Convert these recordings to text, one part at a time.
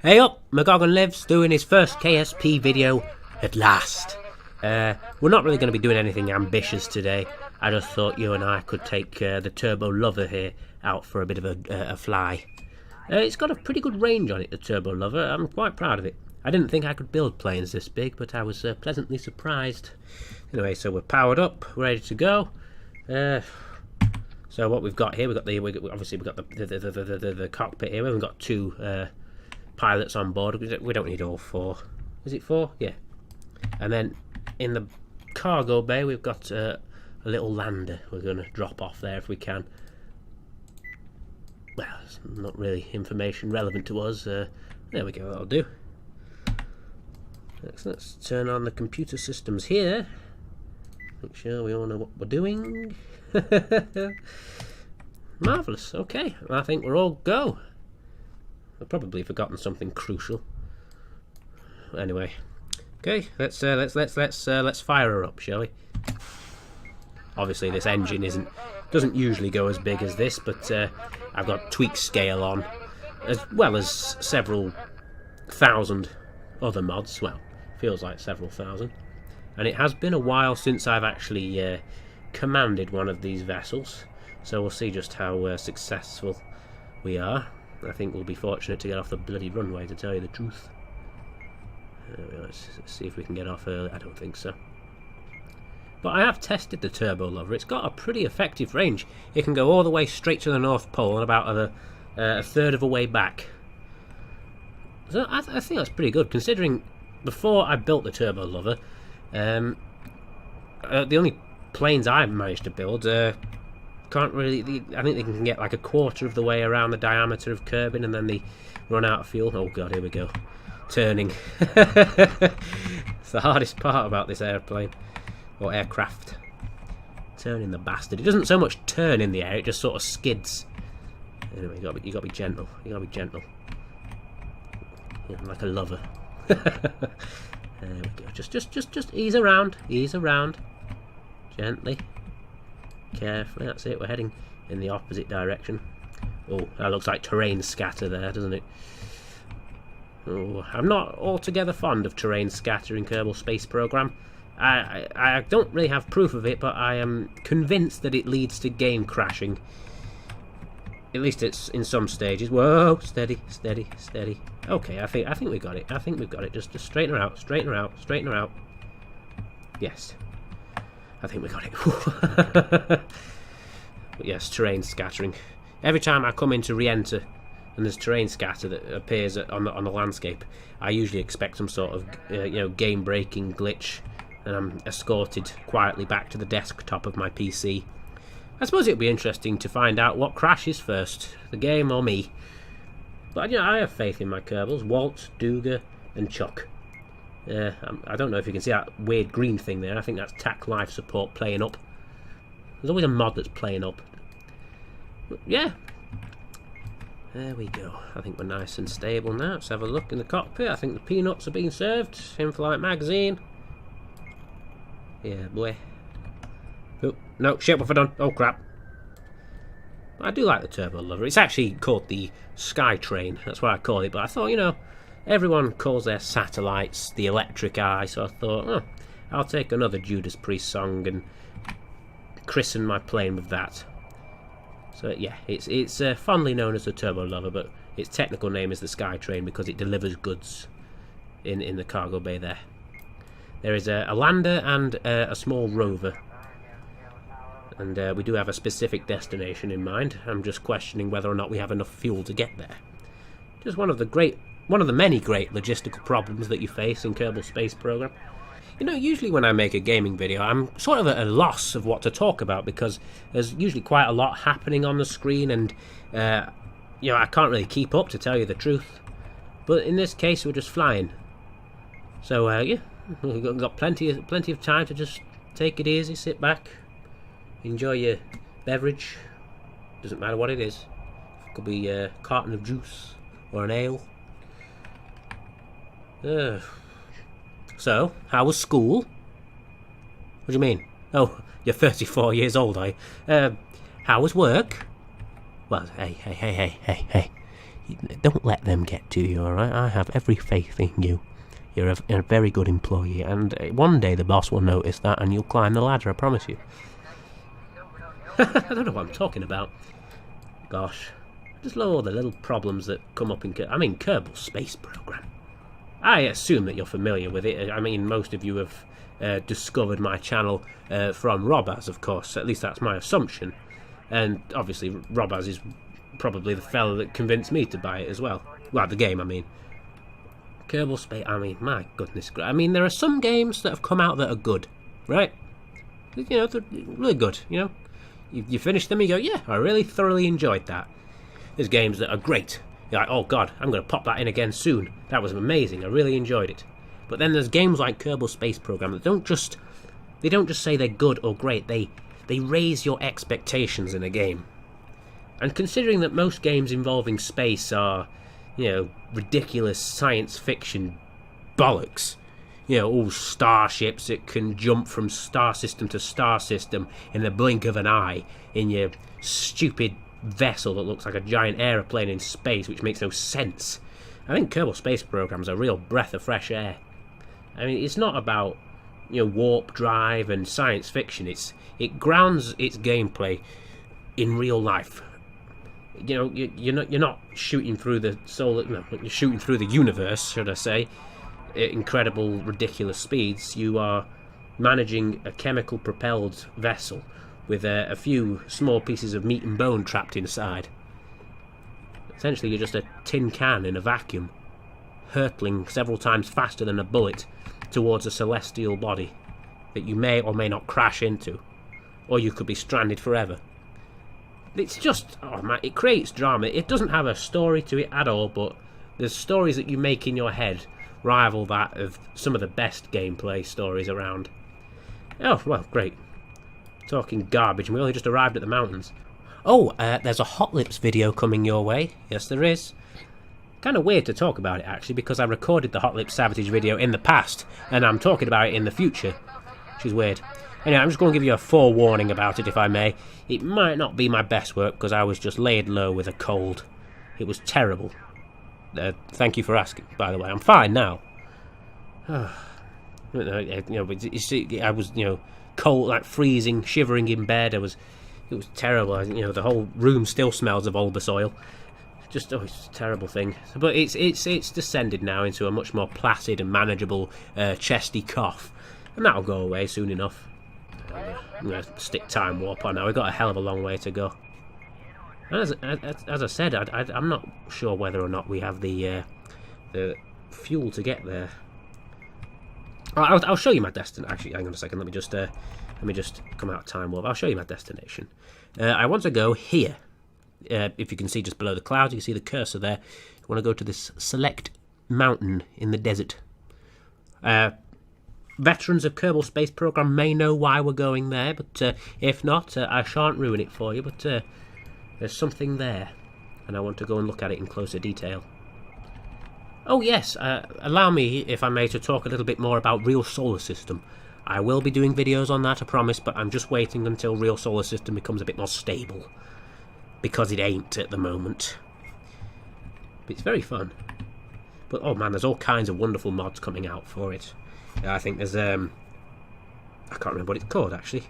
Hey up, McgoganLives doing his first KSP video at last. We're not really going to be doing anything ambitious today. I just thought you and I could take the Turbo Lover here out for a bit of a fly. It's got a pretty good range on it, the Turbo Lover. I'm quite proud of it. I didn't think I could build planes this big, but I was pleasantly surprised. Anyway, so we're powered up, we're ready to go. So what we've got here, obviously we've got the cockpit here. We haven't got two pilots on board. We don't need all four. Is it four? Yeah. And then in the cargo bay we've got a little lander. We're going to drop off there if we can. Well, it's not really information relevant to us. There we go, that'll do. Let's turn on the computer systems here. Make sure we all know what we're doing. Marvellous. Okay, I think we're all go. I've probably forgotten something crucial. Anyway, okay, let's fire her up, shall we? Obviously, this engine doesn't usually go as big as this, but I've got tweak scale on, as well as several thousand other mods. Well, feels like several thousand, and it has been a while since I've actually commanded one of these vessels, so we'll see just how successful we are. I think we'll be fortunate to get off the bloody runway, to tell you the truth. Let's see if we can get off early. I don't think so. But I have tested the Turbo Lover. It's got a pretty effective range. It can go all the way straight to the North Pole and about a third of a way back. So I think that's pretty good, considering before I built the Turbo Lover, the only planes I've managed to build can't really. I think they can get like a quarter of the way around the diameter of Kerbin, and then they run out of fuel. Oh god, here we go. Turning. It's the hardest part about this airplane or aircraft. Turning the bastard. It doesn't so much turn in the air; it just sort of skids. Anyway, you got to be gentle. You got to be gentle. Yeah, like a lover. There we go. Just ease around. Ease around. Gently. Carefully, that's it. We're heading in the opposite direction. Oh, that looks like terrain scatter there, doesn't it? Oh, I'm not altogether fond of terrain scatter in Kerbal Space Program. I don't really have proof of it, but I am convinced that it leads to game crashing. At least it's in some stages. Whoa, steady, steady, steady. Okay, I think we got it. I think we've got it. Just straighten her out, straighten her out, straighten her out. Yes. I think we got it. But yes, terrain scattering. Every time I come in to re-enter and there's terrain scatter that appears on the landscape, I usually expect some sort of game-breaking glitch, and I'm escorted quietly back to the desktop of my PC. I suppose it would be interesting to find out what crashes first, the game or me. But I have faith in my Kerbals. Walt, Duga, and Chuck. I don't know if you can see that weird green thing there. I think that's TAC Live support playing up. There's always a mod that's playing up. But yeah. There we go. I think we're nice and stable now. Let's have a look in the cockpit. I think the peanuts are being served. In-flight magazine. Yeah, boy. Oh, no, shit, what have I done? Oh, crap. I do like the Turbo Lover. It's actually called the Sky Train. That's what I call it. But I thought, everyone calls their satellites the Electric Eye, so I thought, oh, I'll take another Judas Priest song and christen my plane with that. So yeah, it's fondly known as the Turbo Lover, but its technical name is the Sky Train because it delivers goods in the cargo bay there. There is a lander and a small rover, and we do have a specific destination in mind. I'm just questioning whether or not we have enough fuel to get there. Just one of the many great logistical problems that you face in Kerbal Space Program. Usually when I make a gaming video, I'm sort of at a loss of what to talk about because there's usually quite a lot happening on the screen, and I can't really keep up, to tell you the truth. But in this case, we're just flying. So yeah, we've got plenty of time to just take it easy, sit back, enjoy your beverage. Doesn't matter what it is. It could be a carton of juice or an ale. So, how was school? What do you mean? Oh, you're 34 years old, are you? How was work? Well, hey. Don't let them get to you, alright? I have every faith in you. You're a very good employee, and one day the boss will notice that and you'll climb the ladder, I promise you. I don't know what I'm talking about. Gosh. Just look at all the little problems that come up in Kerbal Space Program. I assume that you're familiar with it. I mean, most of you have discovered my channel from Robaz, of course. At least that's my assumption. And obviously Robaz is probably the fella that convinced me to buy it as well. Well, the game, I mean. Kerbal Space, I mean, my goodness. I mean, there are some games that have come out that are good, right? You know, they're really good, you know? You finish them, you go, yeah, I really thoroughly enjoyed that. There's games that are great. You're like, oh god, I'm going to pop that in again soon. That was amazing, I really enjoyed it. But then there's games like Kerbal Space Program that don't just say they're good or great, they raise your expectations in a game. And considering that most games involving space are, you know, ridiculous science fiction bollocks, you know, all starships that can jump from star system to star system in the blink of an eye in your stupid vessel that looks like a giant aeroplane in space, which makes no sense. I think Kerbal Space Program's a real breath of fresh air. I mean, it's not about, you know, warp drive and science fiction. It grounds its gameplay in real life. You know, you're not shooting through the solar. No, you're shooting through the universe, should I say? At incredible, ridiculous speeds. You are managing a chemical-propelled vessel with a few small pieces of meat and bone trapped inside. Essentially, you're just a tin can in a vacuum, hurtling several times faster than a bullet towards a celestial body that you may or may not crash into, or you could be stranded forever. It's just, oh man, it creates drama. It doesn't have a story to it at all, but the stories that you make in your head rival that of some of the best gameplay stories around. Oh, well, great. Talking garbage, and we only just arrived at the mountains. Oh, there's a Hot Lips video coming your way. Yes, there is. Kind of weird to talk about it, actually, because I recorded the Hot Lips Sabotage video in the past, and I'm talking about it in the future, which is weird. Anyway, I'm just going to give you a forewarning about it, if I may. It might not be my best work, because I was just laid low with a cold. It was terrible. Thank you for asking, by the way. I'm fine now. You see, I was, cold, like freezing, shivering in bed. It was terrible. The whole room still smells of Olbus oil. Just, it's a terrible thing. But it's descended now into a much more placid and manageable chesty cough, and that'll go away soon enough. I'm going to stick time warp on now. We've got a hell of a long way to go. And as I said, I'm not sure whether or not we have the fuel to get there. I'll show you my destination. Actually, hang on a second. Let me just come out of time warp. I'll show you my destination. I want to go here. If you can see just below the clouds, you can see the cursor there. I want to go to this select mountain in the desert. Veterans of Kerbal Space Program may know why we're going there, but if not, I shan't ruin it for you. But there's something there, and I want to go and look at it in closer detail. Oh yes, allow me, if I may, to talk a little bit more about Real Solar System. I will be doing videos on that, I promise, but I'm just waiting until Real Solar System becomes a bit more stable. Because it ain't at the moment. But it's very fun. But oh man, there's all kinds of wonderful mods coming out for it. I think there's I can't remember what it's called actually.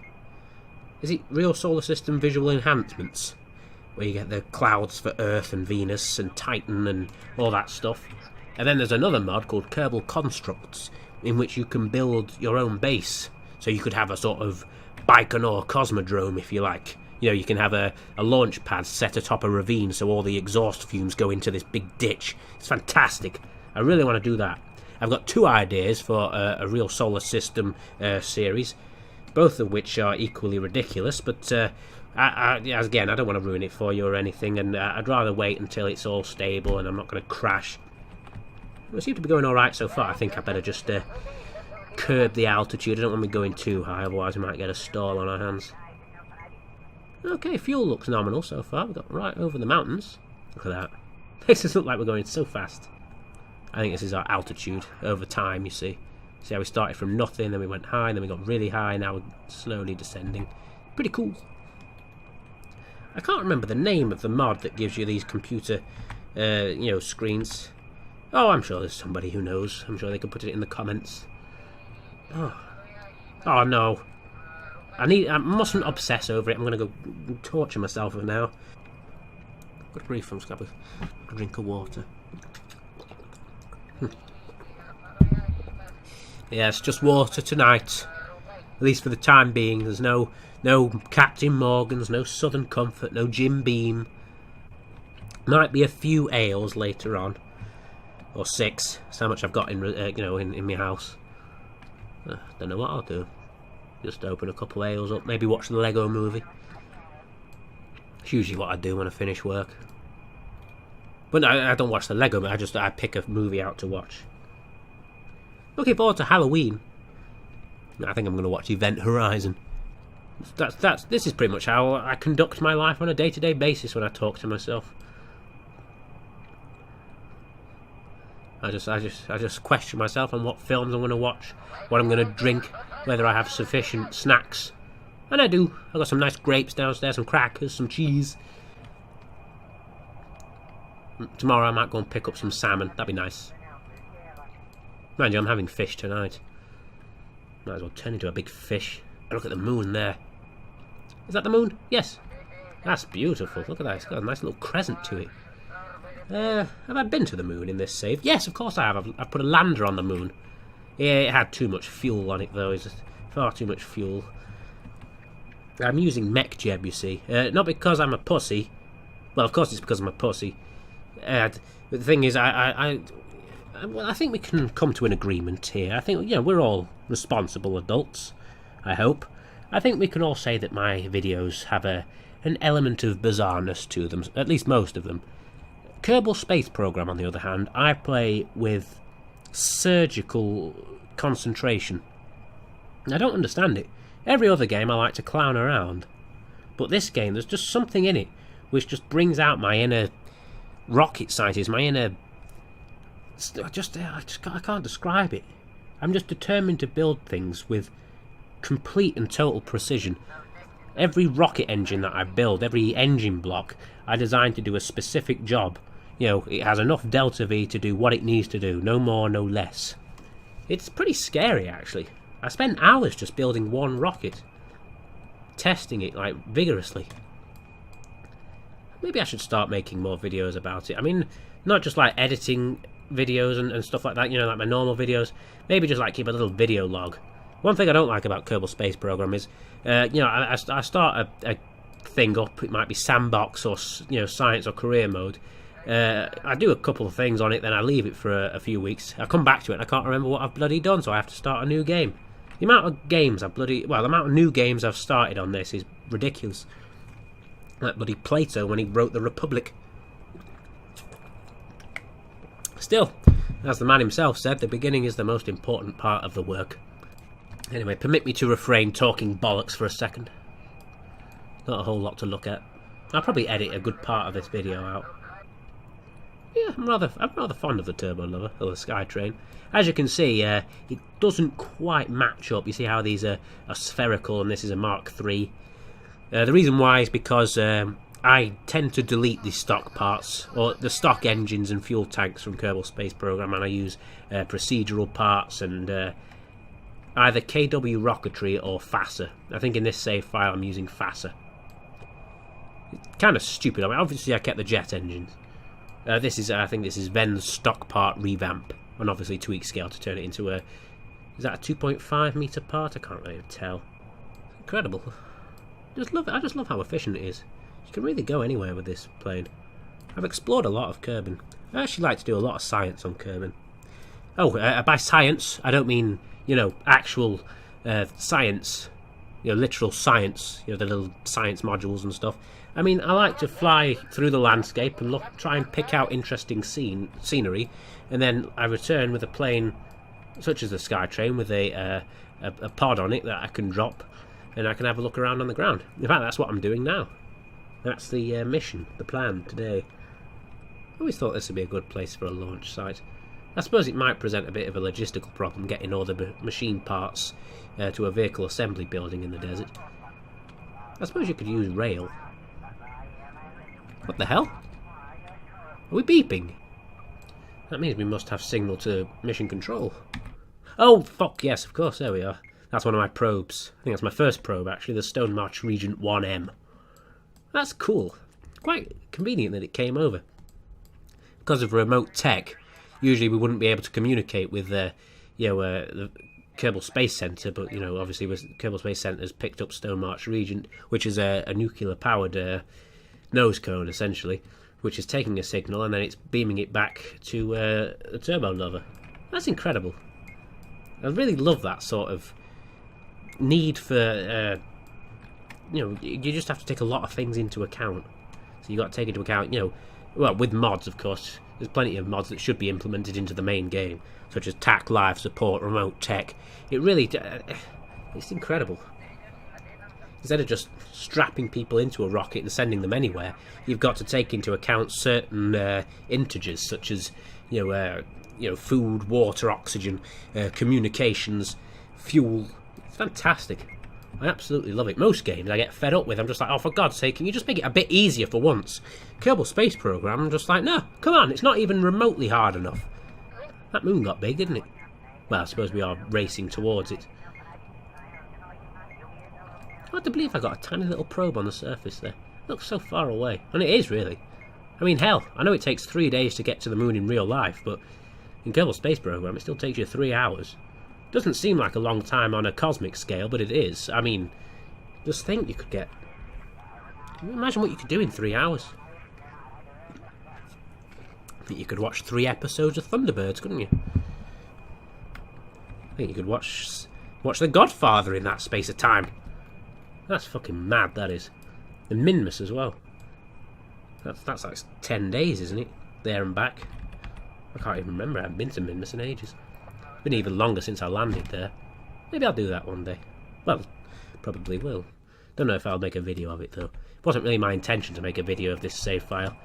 Is it Real Solar System Visual Enhancements? Where you get the clouds for Earth and Venus and Titan and all that stuff. And then there's another mod called Kerbal Constructs, in which you can build your own base. So you could have a sort of Baikonur Cosmodrome, if you like. You can have a launch pad set atop a ravine so all the exhaust fumes go into this big ditch. It's fantastic. I really want to do that. I've got two ideas for a Real Solar System series, both of which are equally ridiculous, but again, I don't want to ruin it for you or anything, and I'd rather wait until it's all stable and I'm not going to crash. We seem to be going alright so far. I think I better just curb the altitude. I don't want me going too high, otherwise we might get a stall on our hands. Okay, fuel looks nominal so far. We've got right over the mountains. Look at that. Makes us look like we're going so fast. I think this is our altitude over time, you see. See how we started from nothing, then we went high, then we got really high, now we're slowly descending. Pretty cool. I can't remember the name of the mod that gives you these computer you know, screens. Oh, I'm sure there's somebody who knows. I'm sure they could put it in the comments. Oh no. I mustn't obsess over it. I'm gonna go torture myself now. Good grief, I'm just gonna have a drink of water. Yeah, it's just water tonight. At least for the time being. There's no Captain Morgan's, no Southern Comfort, no Jim Beam. Might be a few ales later on, or 6. That's how much I've got in you know, in my house. Don't know what I'll do. Just open a couple of ales up, maybe watch the Lego movie. It's usually what I do when I finish work. But I don't watch the Lego movie. I pick a movie out to watch. Looking forward to Halloween. I think I'm going to watch Event Horizon. This is pretty much how I conduct my life on a day-to-day basis when I talk to myself. I just question myself on what films I'm going to watch, what I'm going to drink, whether I have sufficient snacks. And I do. I've got some nice grapes downstairs, some crackers, some cheese. Tomorrow I might go and pick up some salmon. That'd be nice. Mind you, I'm having fish tonight. Might as well turn into a big fish. Look at the moon there. Is that the moon? Yes. That's beautiful. Look at that. It's got a nice little crescent to it. Have I been to the moon in this save? Yes, of course I have. I've put a lander on the moon. Yeah, it had too much fuel on it, though. It's just far too much fuel. I'm using MechJeb, you see. Not because I'm a pussy. Well, of course it's because I'm a pussy. But the thing is, I think we can come to an agreement here. I think, you know, we're all responsible adults, I hope. I think we can all say that my videos have an element of bizarreness to them, at least most of them. Kerbal Space Program, on the other hand, I play with surgical concentration. I don't understand it. Every other game I like to clown around. But this game, there's just something in it which just brings out my inner rocket scientist, my inner... I can't describe it. I'm just determined to build things with complete and total precision. Every rocket engine that I build, every engine block, I design to do a specific job. You know, it has enough delta V to do what it needs to do, no more, no less. It's pretty scary, actually. I spent hours just building one rocket, testing it, like, vigorously. Maybe I should start making more videos about it. I mean, not just, like, editing videos and stuff like that, you know, like my normal videos. Maybe just, like, keep a little video log. One thing I don't like about Kerbal Space Program is, you know, I start a thing up. It might be sandbox or, you know, science or career mode. I do a couple of things on it, then I leave it for a few weeks. I come back to it and I can't remember what I've bloody done, so I have to start a new game. The amount of games the amount of new games I've started on this is ridiculous. Like bloody Plato when he wrote the Republic. Still, as the man himself said, the beginning is the most important part of the work. Anyway, permit me to refrain talking bollocks for a second. Not a whole lot to look at. I'll probably edit a good part of this video out. Yeah, I'm rather fond of the Turbo Lover, or the Skytrain. As you can see, it doesn't quite match up. You see how these are spherical and this is a Mark III. The reason why is because I tend to delete the stock parts, or the stock engines and fuel tanks from Kerbal Space Program, and I use procedural parts and either KW Rocketry or FASA. I think in this save file I'm using FASA. It's kind of stupid. I mean, obviously I kept the jet engines. I think this is Ven's stock part revamp, and obviously tweak scale to turn it into a... Is that a 2.5 meter part? I can't really tell. Incredible. I just love how efficient it is. You can really go anywhere with this plane. I've explored a lot of Kerbin. I actually like to do a lot of science on Kerbin. Oh, by science, I don't mean, you know, actual science, you know, literal science, you know, the little science modules and stuff. I mean, I like to fly through the landscape and try and pick out interesting scenery, and then I return with a plane such as the Skytrain with a pod on it that I can drop, and I can have a look around on the ground. In fact, that's what I'm doing now. That's the mission, the plan today. I always thought this would be a good place for a launch site. I suppose it might present a bit of a logistical problem getting all the machine parts to a vehicle assembly building in the desert. I suppose you could use rail. What the hell? Are we beeping? That means we must have signal to mission control. Oh, fuck, yes, of course, there we are. That's one of my probes. I think that's my first probe, actually, the Stone March Regent 1M. That's cool. Quite convenient that it came over. Because of remote tech, usually we wouldn't be able to communicate with the Kerbal Space Center, but, obviously Kerbal Space Center's picked up Stone March Regent, which is a nuclear-powered nose cone, essentially, which is taking a signal and then it's beaming it back to the turbo lover. That's incredible. I really love that sort of need for, you just have to take a lot of things into account. So you've got to take into account, well, with mods, of course, there's plenty of mods that should be implemented into the main game, such as TAC Live support, remote tech. It really, it's incredible. Instead of just strapping people into a rocket and sending them anywhere, you've got to take into account certain integers, such as, food, water, oxygen, communications, fuel. It's fantastic. I absolutely love it. Most games I get fed up with. I'm just like, oh, for God's sake, can you just make it a bit easier for once? Kerbal Space Program, I'm just like, no, come on, it's not even remotely hard enough. That moon got big, didn't it? Well, I suppose we are racing towards it. Hard to believe I got a tiny little probe on the surface there. It looks so far away. And it is, really. I mean, hell, I know it takes 3 days to get to the moon in real life, but in Kerbal Space Program it still takes you 3 hours. Doesn't seem like a long time on a cosmic scale, but it is. I mean, just think you could get... Can you imagine what you could do in 3 hours? I think you could watch 3 episodes of Thunderbirds, couldn't you? I think you could watch The Godfather in that space of time. That's fucking mad, that is. And Minmus as well. That's like 10 days, isn't it? There and back. I can't even remember. I haven't been to Minmus in ages. It's been even longer since I landed there. Maybe I'll do that one day. Well, probably will. Don't know if I'll make a video of it, though. It wasn't really my intention to make a video of this save file.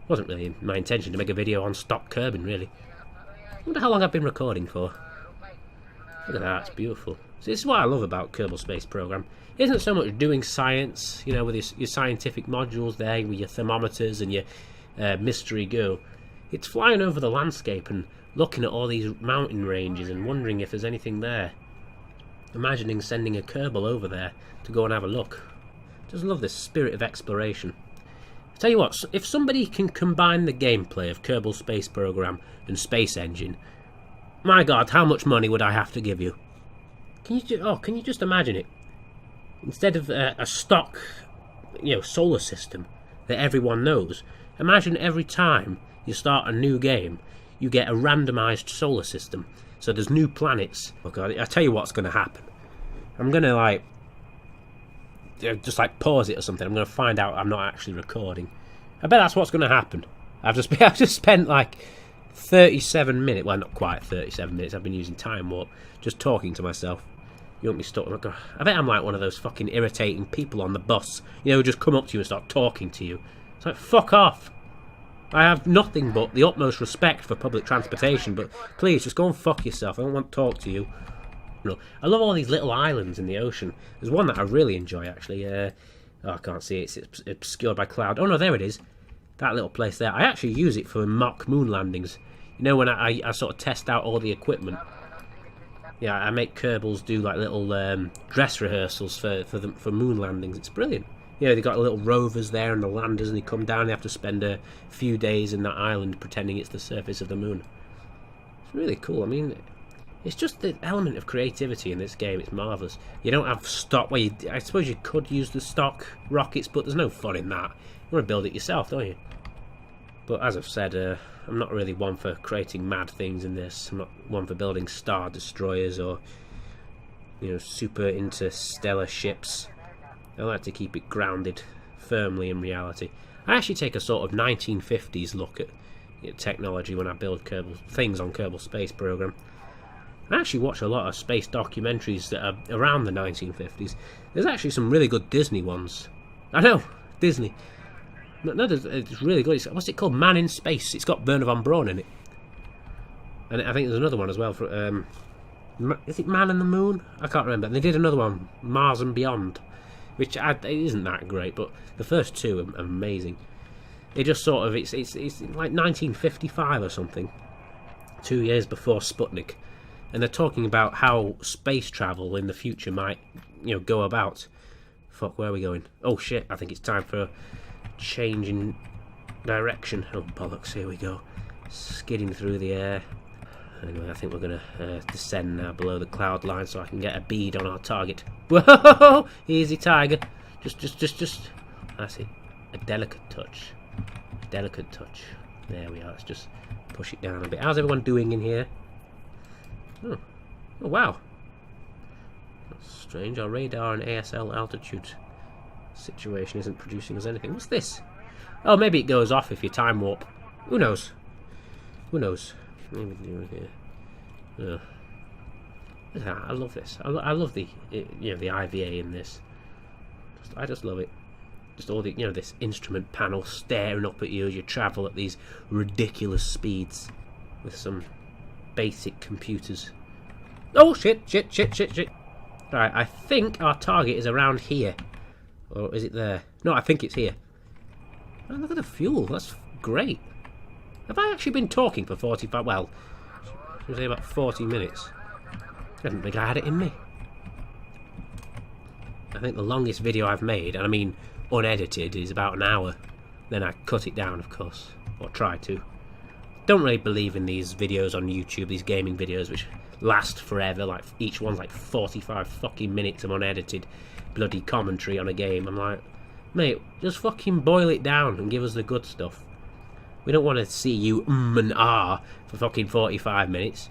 It wasn't really my intention to make a video on stock Kerbin, really. I wonder how long I've been recording for. Look at that, it's beautiful. So this is what I love about Kerbal Space Program. It isn't so much doing science, with your scientific modules there, with your thermometers and your mystery go. It's flying over the landscape and looking at all these mountain ranges and wondering if there's anything there. Imagining sending a Kerbal over there to go and have a look. Just love this spirit of exploration. I tell you what, if somebody can combine the gameplay of Kerbal Space Program and Space Engine, my God, how much money would I have to give you? Can you just imagine it? Instead of a stock, solar system that everyone knows, imagine every time you start a new game, you get a randomized solar system. So there's new planets. Oh God, I tell you what's going to happen. I'm going to just pause it or something. I'm going to find out I'm not actually recording. I bet that's what's going to happen. I've just spent 37 minutes. Well, not quite 37 minutes. I've been using Time Warp, just talking to myself. You won't be stuck. I bet I'm like one of those fucking irritating people on the bus. Who just come up to you and start talking to you. It's like, fuck off. I have nothing but the utmost respect for public transportation, but please, just go and fuck yourself. I don't want to talk to you. I love all these little islands in the ocean. There's one that I really enjoy, actually. I can't see it. It's obscured by cloud. Oh, no, there it is. That little place there. I actually use it for mock moon landings. When I sort of test out all the equipment. Yeah, I make Kerbals do little dress rehearsals for moon landings. It's brilliant. They've got little rovers there and the landers, and they come down. They have to spend a few days in that island pretending it's the surface of the moon. It's really cool. I mean, it's just the element of creativity in this game. It's marvellous. You don't have stock. Well, I suppose you could use the stock rockets, but there's no fun in that. You want to build it yourself, don't you? But as I've said, I'm not really one for creating mad things in this. I'm not one for building star destroyers or, super interstellar ships. I like to keep it grounded firmly in reality. I actually take a sort of 1950s look at technology when I build things on Kerbal Space Program. I actually watch a lot of space documentaries that are around the 1950s. There's actually some really good Disney ones. I know, Disney. No, it's really good. What's it called? Man in Space. It's got Werner von Braun in it. And I think there's another one as well. Is it Man and the Moon? I can't remember. And they did another one, Mars and Beyond, which it isn't that great, but the first two are amazing. It just sort of it's like 1955 or something, 2 years before Sputnik, and they're talking about how space travel in the future might, you know, go about. Fuck, where are we going? Oh shit! I think it's time for a change in direction. Oh bollocks! Here we go, skidding through the air. Anyway, I think we're gonna descend now below the cloud line so I can get a bead on our target. Whoa! Easy, tiger. Just. That's it. A delicate touch. Delicate touch. There we are. Let's just push it down a bit. How's everyone doing in here? Oh wow. That's strange. Our radar and ASL altitude situation isn't producing us anything. What's this? Oh, maybe it goes off if you time warp. Who knows? Who knows? What are we doing here? I love this. I love the the IVA in this. I just love it. Just all the this instrument panel staring up at you as you travel at these ridiculous speeds with some basic computers. Oh shit! Right, I think our target is around here, or is it there? No, I think it's here. Oh, look at the fuel. That's great. Have I actually been talking for 45? Well, I was say about 40 minutes. I didn't think I had it in me. I think the longest video I've made, and I mean unedited, is about an hour. Then I cut it down, of course, or try to. Don't really believe in these videos on YouTube, these gaming videos, which last forever. Like each one's like 45 fucking minutes of unedited bloody commentary on a game. I'm like, mate, just fucking boil it down and give us the good stuff. We don't want to see you and ah for fucking 45 minutes.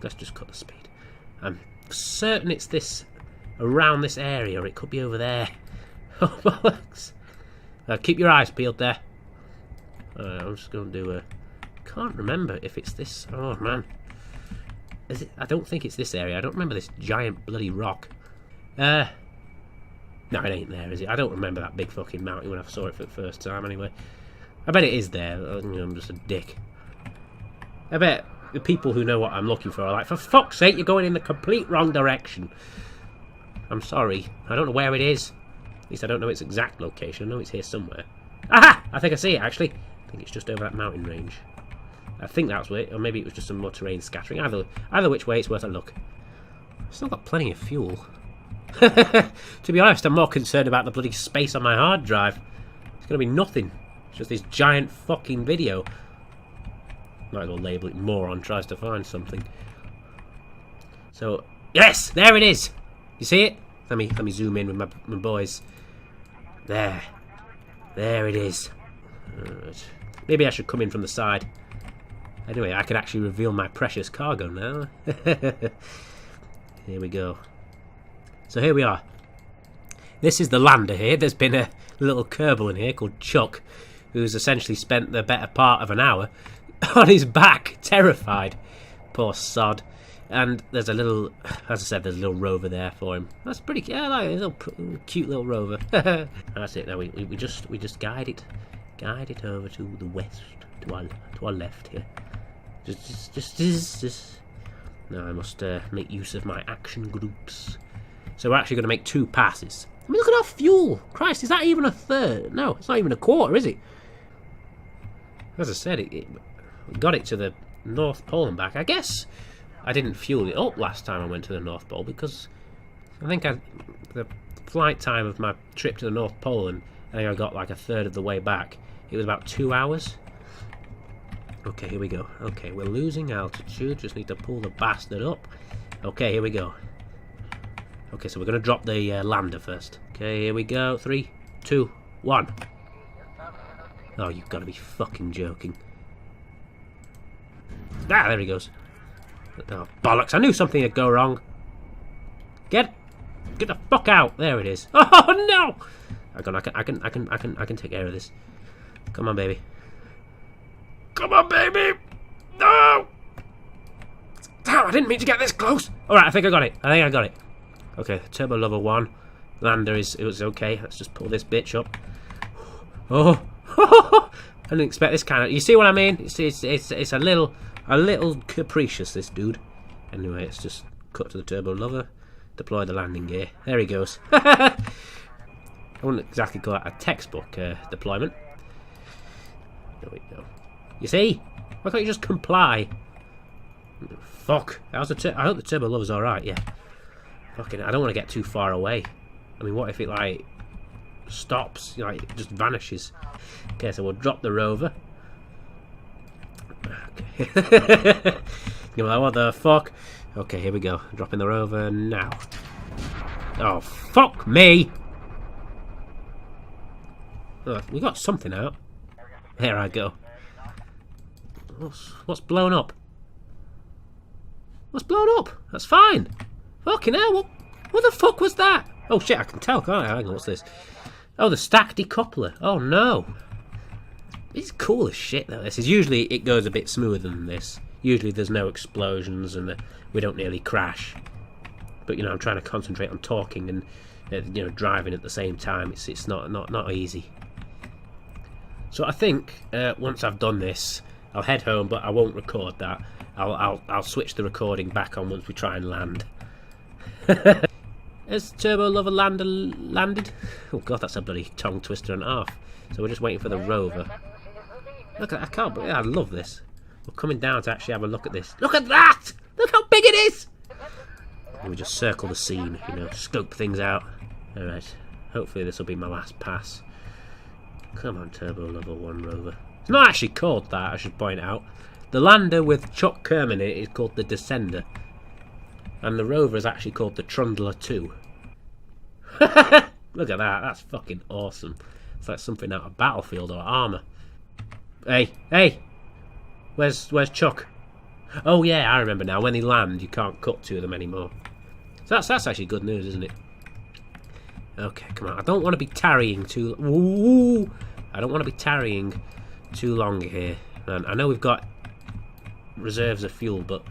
Let's just cut the speed. I'm certain it's this, around this area, or it could be over there. Oh, bollocks. Keep your eyes peeled there. I'm just going to do a... Can't remember if it's this... Oh, man. Is it? I don't think it's this area. I don't remember this giant bloody rock. No, it ain't there, is it? I don't remember that big fucking mountain when I saw it for the first time, anyway. I bet it is there. I'm just a dick. I bet the people who know what I'm looking for are like, for fuck's sake, you're going in the complete wrong direction. I'm sorry. I don't know where it is. At least I don't know its exact location. I know it's here somewhere. Aha! I think I see it, actually. I think it's just over that mountain range. I think that's it. Or maybe it was just some more terrain scattering. Either which way, it's worth a look. I've still got plenty of fuel. To be honest, I'm more concerned about the bloody space on my hard drive. It's going to be nothing. It's just this giant fucking video. Might as well label it moron tries to find something. So, yes! There it is! You see it? Let me zoom in with my boys. There it is. Right. Maybe I should come in from the side. Anyway, I can actually reveal my precious cargo now. Here we go. So here we are. This is the lander here. There's been a little Kerbal in here called Chuck, who's essentially spent the better part of an hour on his back, terrified. Poor sod. And there's a little, as I said, there's a little rover there for him. That's pretty cute. I like it. A little cute little rover. That's it. Now we just guide it over to the west, to our left here. Just. Now I must make use of my action groups. So we're actually going to make 2 passes. I mean, look at our fuel. Christ, is that even a third? No, it's not even a quarter, is it? As I said, we got it to the North Pole and back. I guess I didn't fuel it up last time I went to the North Pole because I think the flight time of my trip to the North Pole, and I think I got like a third of the way back. It was about 2 hours. Okay, here we go. Okay, we're losing altitude. Just need to pull the bastard up. Okay, here we go. Okay, so we're going to drop the lander first. Okay, here we go. 3, 2, 1. Oh, you've got to be fucking joking. Ah, there he goes. Oh, bollocks. I knew something would go wrong. Get the fuck out. There it is. Oh, no. I can take care of this. Come on, baby. Come on, baby. No. Damn, I didn't mean to get this close. All right, I think I got it. Okay, Turbo Lover 1. Lander it was okay. Let's just pull this bitch up. Oh. I didn't expect this kind of... You see what I mean? It's a little capricious, this dude. Anyway, let's just cut to the Turbo Lover. Deploy the landing gear. There he goes. I wouldn't exactly call that a textbook deployment. There we go. You see? Why can't you just comply? Fuck. I hope the turbo lover's alright, yeah. Fucking, I don't want to get too far away. I mean, what if it, like, stops? You know, like, it just vanishes. Okay, so we'll drop the rover. Okay. You're like, what the fuck? Okay, here we go. Dropping the rover now. Oh, fuck me! Oh, we got something out. There I go. What's blown up? What's blown up? That's fine. Fucking hell, what the fuck was that? Oh shit, I can tell, can't I? Hang on, what's this? Oh, the stack decoupler. Oh no. It's cool as shit though, this is. Usually it goes a bit smoother than this. Usually there's no explosions and we don't nearly crash. But you know, I'm trying to concentrate on talking and you know, driving at the same time. It's not easy. So I think once I've done this, I'll head home, but I won't record that. I'll switch the recording back on once we try and land. Has Turbo Lover landed? Oh god, that's a bloody tongue twister and a half. So we're just waiting for the rover. Look, I can't believe, I love this. We're coming down to actually have a look at this. Look at that! Look how big it is! And we just circle the scene, you know, scope things out. Alright, hopefully this will be my last pass. Come on, Turbo Lover 1 rover. It's not actually called that, I should point out. The lander with Chuck Kerm in it is called the Descender. And the rover is actually called the Trundler 2. Look at that, that's fucking awesome. It's like something out of Battlefield or Armour. Hey! Where's Chuck? Oh yeah, I remember now. When they land, you can't cut to them anymore. So that's actually good news, isn't it? Okay, come on. I don't want to be tarrying too... Ooh, I don't want to be tarrying too long here. And I know we've got reserves of fuel, but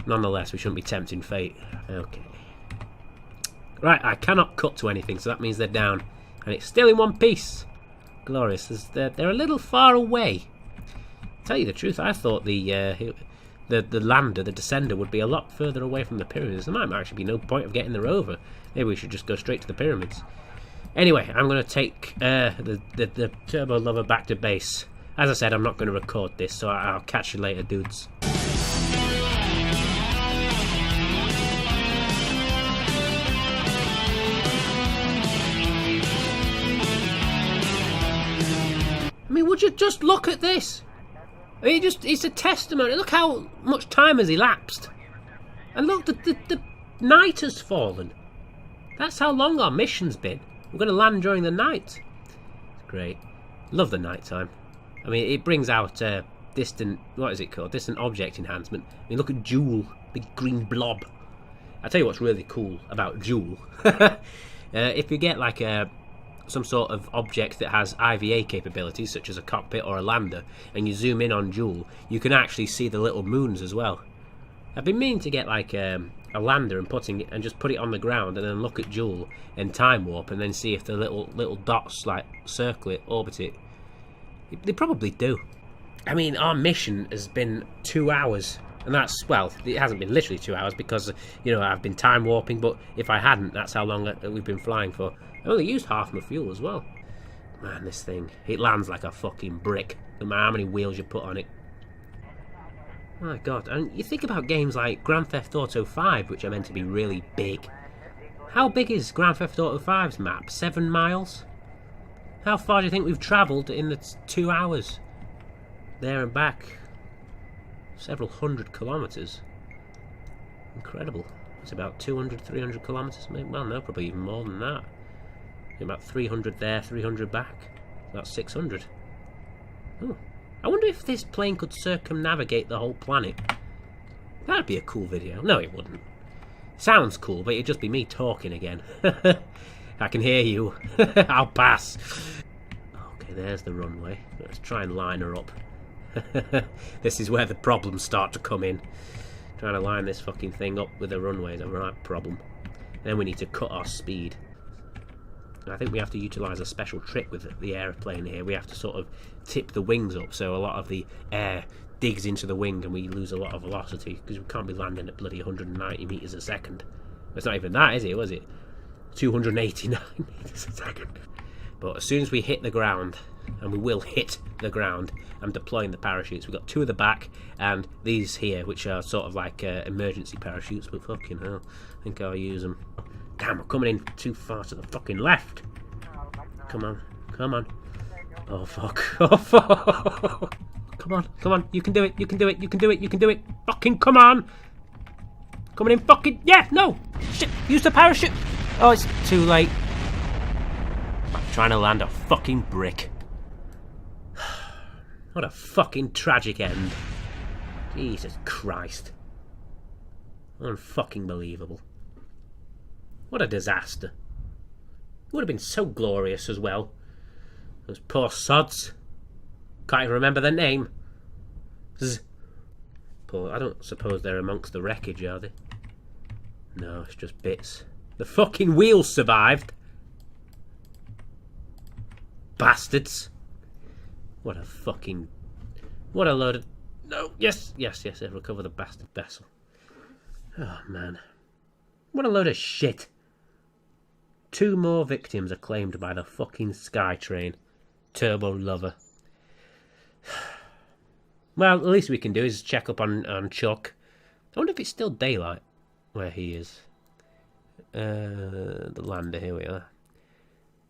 nonetheless, we shouldn't be tempting fate. Okay. Right, I cannot cut to anything, so that means they're down. And it's still in one piece. Glorious. They're a little far away. Tell you the truth, I thought the lander, the Descender, would be a lot further away from the pyramids. There might actually be no point of getting the rover. Maybe we should just go straight to the pyramids. Anyway, I'm going to take the Turbo Lover back to base. As I said, I'm not going to record this, so I'll catch you later, dudes. I mean, would you just look at this? I mean, it's a testimony. Look how much time has elapsed. And look, the night has fallen. That's how long our mission's been. We're going to land during the night. It's great. Love the night time. I mean, it brings out distant... What is it called? Distant object enhancement. I mean, look at Joule. Big green blob. I'll tell you what's really cool about Joule. If you get like some sort of object that has IVA capabilities, such as a cockpit or a lander, and you zoom in on Joule, you can actually see the little moons as well. I've been meaning to get like a lander and just put it on the ground and then look at Joule and time warp and then see if the little dots like circle it, orbit it. They probably do. I mean, our mission has been 2 hours, and that's, well, it hasn't been literally 2 hours because, you know, I've been time warping, but if I hadn't, that's how long we've been flying for. I only used half my fuel as well. Man, this thing, it lands like a fucking brick, no matter how many wheels you put on it. My god, and you think about games like Grand Theft Auto 5, which are meant to be really big. How big is Grand Theft Auto 5's map? 7 miles? How far do you think we've travelled in the 2 hours? There and back. Several hundred kilometres. Incredible. It's about 200, 300 kilometres. Well, no, probably even more than that. About 300 there, 300 back. That's 600. Oh. I wonder if this plane could circumnavigate the whole planet. That'd be a cool video. No, it wouldn't. Sounds cool, but it'd just be me talking again. I can hear you. I'll pass. Okay, there's the runway. Let's try and line her up. This is where the problems start to come in. Trying to line this fucking thing up with the runway is a right problem. Then we need to cut our speed. I think we have to utilise a special trick with the aeroplane here. We have to sort of tip the wings up so a lot of the air digs into the wing and we lose a lot of velocity because we can't be landing at bloody 190 metres a second. It's not even that, is it? Was it 289 metres a second? But as soon as we hit the ground, and we will hit the ground, I'm deploying the parachutes. We've got 2 at the back, and these here, which are sort of like emergency parachutes, but fucking hell, I think I'll use them. Damn, we're coming in too far to the fucking left. Come on, come on. Oh, fuck. Oh, fuck. Come on, come on. You can do it, you can do it, you can do it, you can do it. Fucking come on. Coming in fucking... Yeah, no. Shit, use the parachute. Oh, it's too late. I'm trying to land a fucking brick. What a fucking tragic end. Jesus Christ. Unfucking believable. What a disaster. It would have been so glorious as well. Those poor sods. Can't even remember their name. Poor, I don't suppose they're amongst the wreckage, are they? No, it's just bits. The fucking wheels survived. Bastards. What a fucking... What a load of... No, yes, yes, yes, I've recovered the bastard vessel. Oh, man. What a load of shit. 2 more victims are claimed by the fucking Skytrain. Turbo lover. Well, the least we can do is check up on Chuck. I wonder if it's still daylight where he is. The lander, here we are.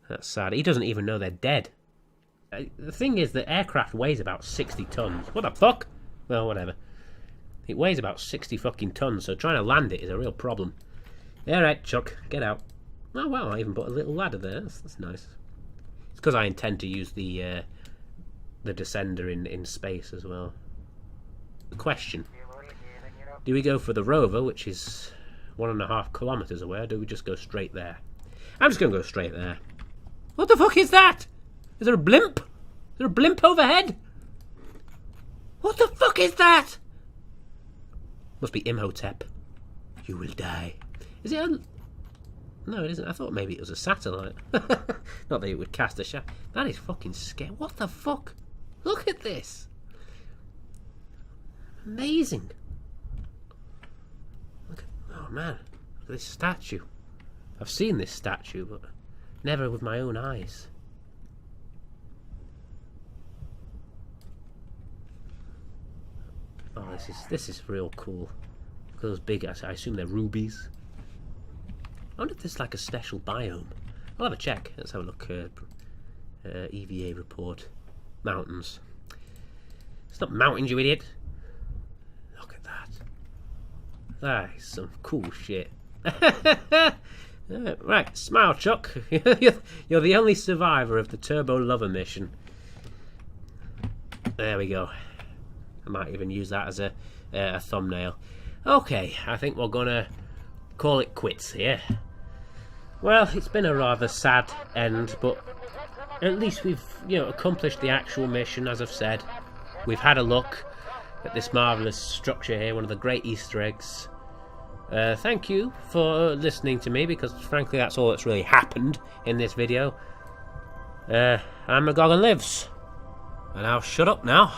That's sad. He doesn't even know they're dead. The thing is, the aircraft weighs about 60 tons. What the fuck? Well, whatever. It weighs about 60 fucking tons, so trying to land it is a real problem. Alright, Chuck, get out. Oh, wow, I even put a little ladder there. That's nice. It's because I intend to use the descender in space as well. The question. Do we go for the rover, which is 1.5 kilometers away, or do we just go straight there? I'm just going to go straight there. What the fuck is that? Is there a blimp? Is there a blimp overhead? What the fuck is that? Must be Imhotep. You will die. Is it a... No, it isn't. I thought maybe it was a satellite. Not that it would cast a shadow. That is fucking scary. What the fuck? Look at this. Amazing. Look at... Oh, man. Look at this statue. I've seen this statue, but never with my own eyes. Oh, this is real cool. Look at those big... I assume they're rubies. I wonder if there's like a special biome. I'll have a check. Let's have a look. EVA report. Mountains. It's not mountains, you idiot. Look at that. That is some cool shit. Right, smile, Chuck. You're the only survivor of the Turbo Lover mission. There we go. I might even use that as a thumbnail. Okay, I think we're gonna call it quits here. Well, it's been a rather sad end, but at least we've, accomplished the actual mission, as I've said. We've had a look at this marvellous structure here, one of the great Easter eggs. Thank you for listening to me, because frankly that's all that's really happened in this video. I'm McGogan Lives, and I'll shut up now.